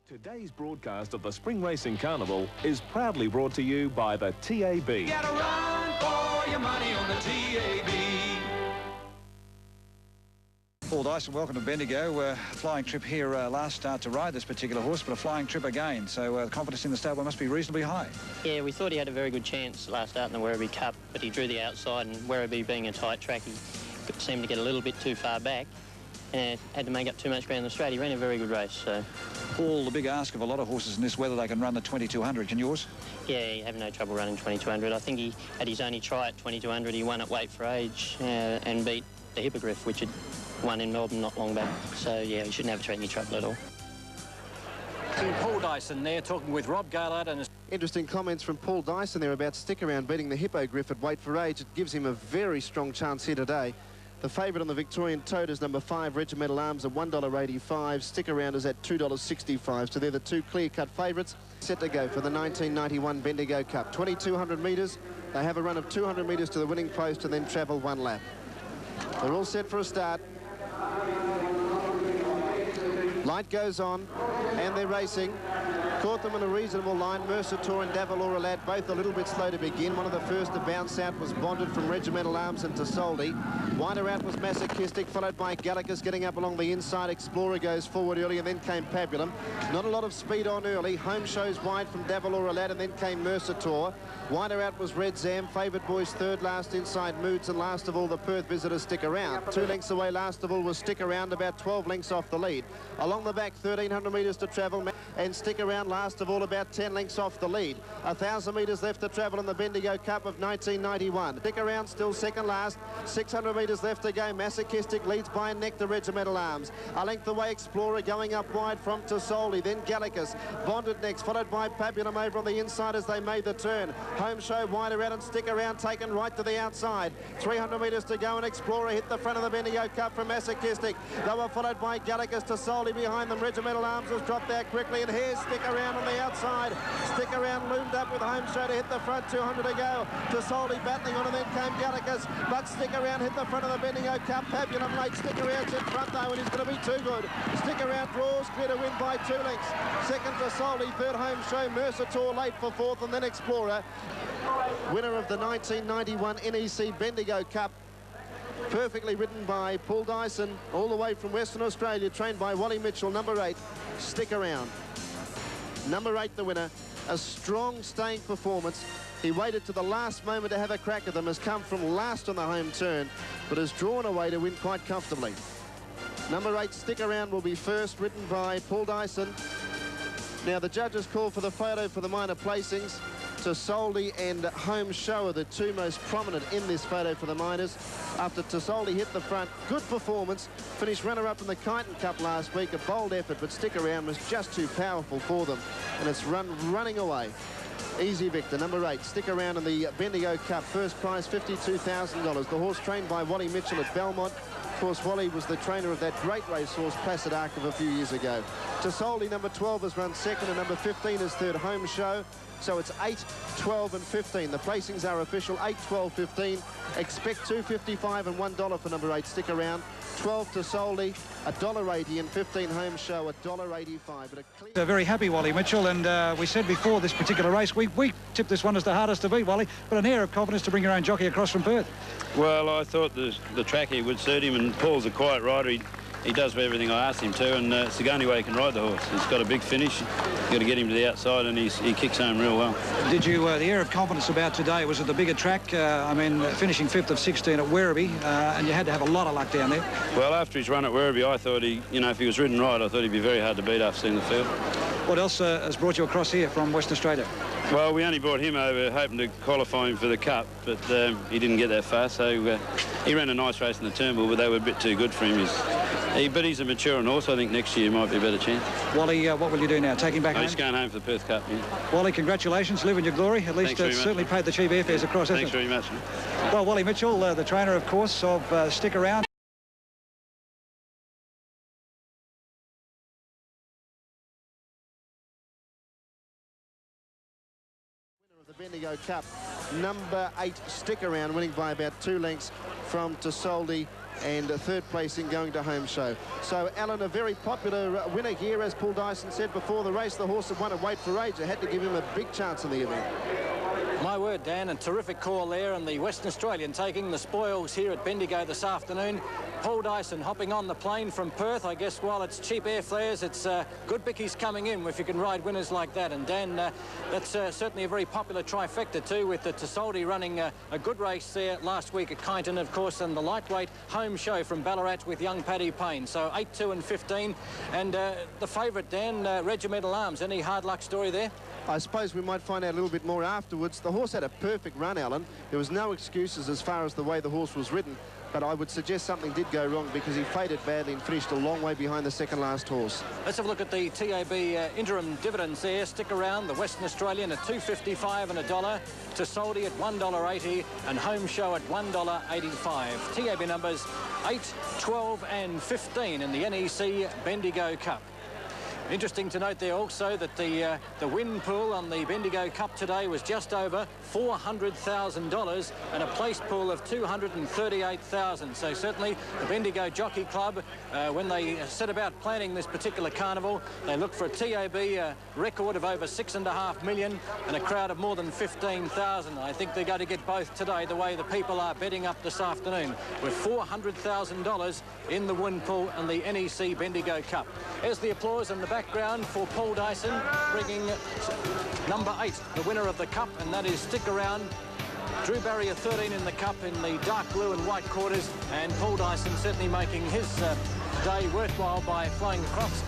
Today's broadcast of the Spring Racing Carnival is proudly brought to you by the TAB. Get a run for your money on the TAB. Paul Dyson, welcome to Bendigo. Flying trip here last start to ride this particular horse, but a flying trip again. So the confidence in the stable must be reasonably high. Yeah, we thought he had a very good chance last start in the Werribee Cup, but he drew the outside, and Werribee being a tight track, he seemed to get a little bit too far back and had to make up too much ground in the straight. He ran a very good race. So, Paul, the big ask of a lot of horses in this, whether they can run the 2200. Can yours? Yeah, he had no trouble running 2200. I think he had his only try at 2200. He won at weight for age and beat the Hippogriff, which had won in Melbourne not long back. So, yeah, he shouldn't have any trouble at all. Paul Dyson there talking with Rob Gaillard and... Interesting comments from Paul Dyson there about Stick Around beating the Hippogriff at weight for age. It gives him a very strong chance here today. The favourite on the Victorian Toad is number 5, Regimental Arms, at $1.85. Stick Around is at $2.65. So they're the two clear-cut favourites. Set to go for the 1991 Bendigo Cup. 2,200 metres. They have a run of 200 metres to the winning post and then travel one lap. They're all set for a start. Light goes on, and they're racing. Caught them in a reasonable line. Mercator and Davalora Lad both a little bit slow to begin. One of the first to bounce out was Bonded from Regimental Arms and Tasoldi. Wider out was Masochistic, followed by Gallicus getting up along the inside. Explorer goes forward early, and then came Pabulum. Not a lot of speed on early. Home shows wide from Davalora Lad, and then came Mercator. Wider out was Red Zam. Favoured Boys third last inside Moods, and last of all the Perth visitors Stick Around. 2 lengths away last of all was Stick Around, about 12 lengths off the lead. Along the back, 1,300 metres to travel, and Stick Around last of all about 10 lengths off the lead. 1,000 metres left to travel in the Bendigo Cup of 1991. Stick Around still second last. 600 metres left to go. Masochistic leads by a neck to Regimental Arms. A length away Explorer going up wide from Tasoldi. Then Gallicus. Bonded next, followed by Pabulum over on the inside as they made the turn. Home show wider out and Stick Around taken right to the outside. 300 metres to go and Explorer hit the front of the Bendigo Cup from Masochistic. They were followed by Gallicus. Tasoldi behind them. Regimental Arms has dropped out quickly, and here's Stick Around on the outside. Stick Around loomed up with Home show to hit the front. 200 to go. Tasoldi battling on, and then came Gallicus, but Stick Around hit the front of the Bendigo Cup. Pabulum late. Stick Around's in front though, and he's going to be too good. Stick Around draws clear to win by 2 lengths. Second Tasoldi, third Home show. Mercator late for fourth, and then Explorer. Winner of the 1991 NEC Bendigo Cup. Perfectly ridden by Paul Dyson, all the way from Western Australia, trained by Wally Mitchell. Number 8, Stick Around. Number 8, the winner. A strong staying performance. He waited to the last moment to have a crack at them, has come from last on the home turn, but has drawn away to win quite comfortably. Number 8, Stick Around, will be first, ridden by Paul Dyson. Now the judges call for the photo for the minor placings. Tasoldi and Home Show are the two most prominent in this photo for the minors. After Tasoldi hit the front, good performance. Finished runner-up in the Kyneton Cup last week. A bold effort, but Stick Around was just too powerful for them. And it's running away. Easy victor, number 8, Stick Around in the Bendigo Cup. First prize, $52,000. The horse trained by Wally Mitchell at Belmont. Of course, Wally was the trainer of that great racehorse, Placid Arc, of a few years ago. Tasoldi, number 12, has run second, and number 15 is third, Home Show. So it's 8, 12 and 15. The placings are official, 8, 12, 15. Expect $2.55 and $1 for number 8, Stick Around. 12 Tasoldi, $1.80, and 15 Home Show, $1.85. They're very happy, Wally Mitchell, and we said before this particular race, we tipped this one as the hardest to beat, Wally, but an air of confidence to bring your own jockey across from Perth. Well, I thought the track here would suit him, and Paul's a quiet rider. He does everything I asked him to, and it's the only way he can ride the horse. He's got a big finish. You've got to get him to the outside, and he kicks home real well. Did you, the air of confidence about today, was it the bigger track? I mean, finishing 5th of 16 at Werribee, and you had to have a lot of luck down there. Well, after his run at Werribee, I thought if he was ridden right, I thought he'd be very hard to beat after seeing the field. What else has brought you across here from Western Australia? Well, we only brought him over hoping to qualify him for the Cup, but he didn't get that far, so he ran a nice race in the Turnbull, but they were a bit too good for him. But he's a maturing horse. I think next year might be a better chance. Wally, what will you do now? Take him back home? He's going home for the Perth Cup, yeah. Wally, congratulations. Live in your glory. At least certainly paid the cheap airfares across, hasn't it? Thanks very much. Well, Wally Mitchell, the trainer, of course, of Stick Around. The Bendigo Cup, number 8, Stick Around, winning by about 2 lengths from Tasoldi and third placing going to Home Show. So, Alan, a very popular winner here, as Paul Dyson said before the race. The horse that won at Weight for Age. They had to give him a big chance in the event. My word, Dan, a terrific call there, and the Western Australian taking the spoils here at Bendigo this afternoon. Paul Dyson hopping on the plane from Perth. I guess while it's cheap airfares, it's good bickies coming in if you can ride winners like that. And Dan, that's certainly a very popular trifecta too, with the Tisoldi running a good race there last week at Kyneton, of course, and the lightweight Home Show from Ballarat with young Paddy Payne. So 8, 2 and 15. And the favourite, Dan, Regimental Arms. Any hard luck story there? I suppose we might find out a little bit more afterwards. The horse had a perfect run, Alan. There was no excuses as far as the way the horse was ridden, but I would suggest something did go wrong because he faded badly and finished a long way behind the second last horse. Let's have a look at the TAB interim dividends there. Stick around. The Western Australian at $2.55 and $1. Tisoldi at $1.80 and Home Show at $1.85. TAB numbers 8, 12 and 15 in the NEC Bendigo Cup. Interesting to note there also that the win pool on the Bendigo Cup today was just over $400,000 and a place pool of $238,000. So certainly the Bendigo Jockey Club, when they set about planning this particular carnival, they looked for a TAB record of over $6.5 million and a crowd of more than 15,000. I think they're going to get both today, the way the people are betting up this afternoon, with $400,000 in the win pool and the NEC Bendigo Cup. Here's the applause in the background for Paul Dyson, bringing number 8, the winner of the Cup, and that is Stick Around. Drew Barrier 13 in the Cup in the dark blue and white quarters, and Paul Dyson certainly making his day worthwhile by flying across.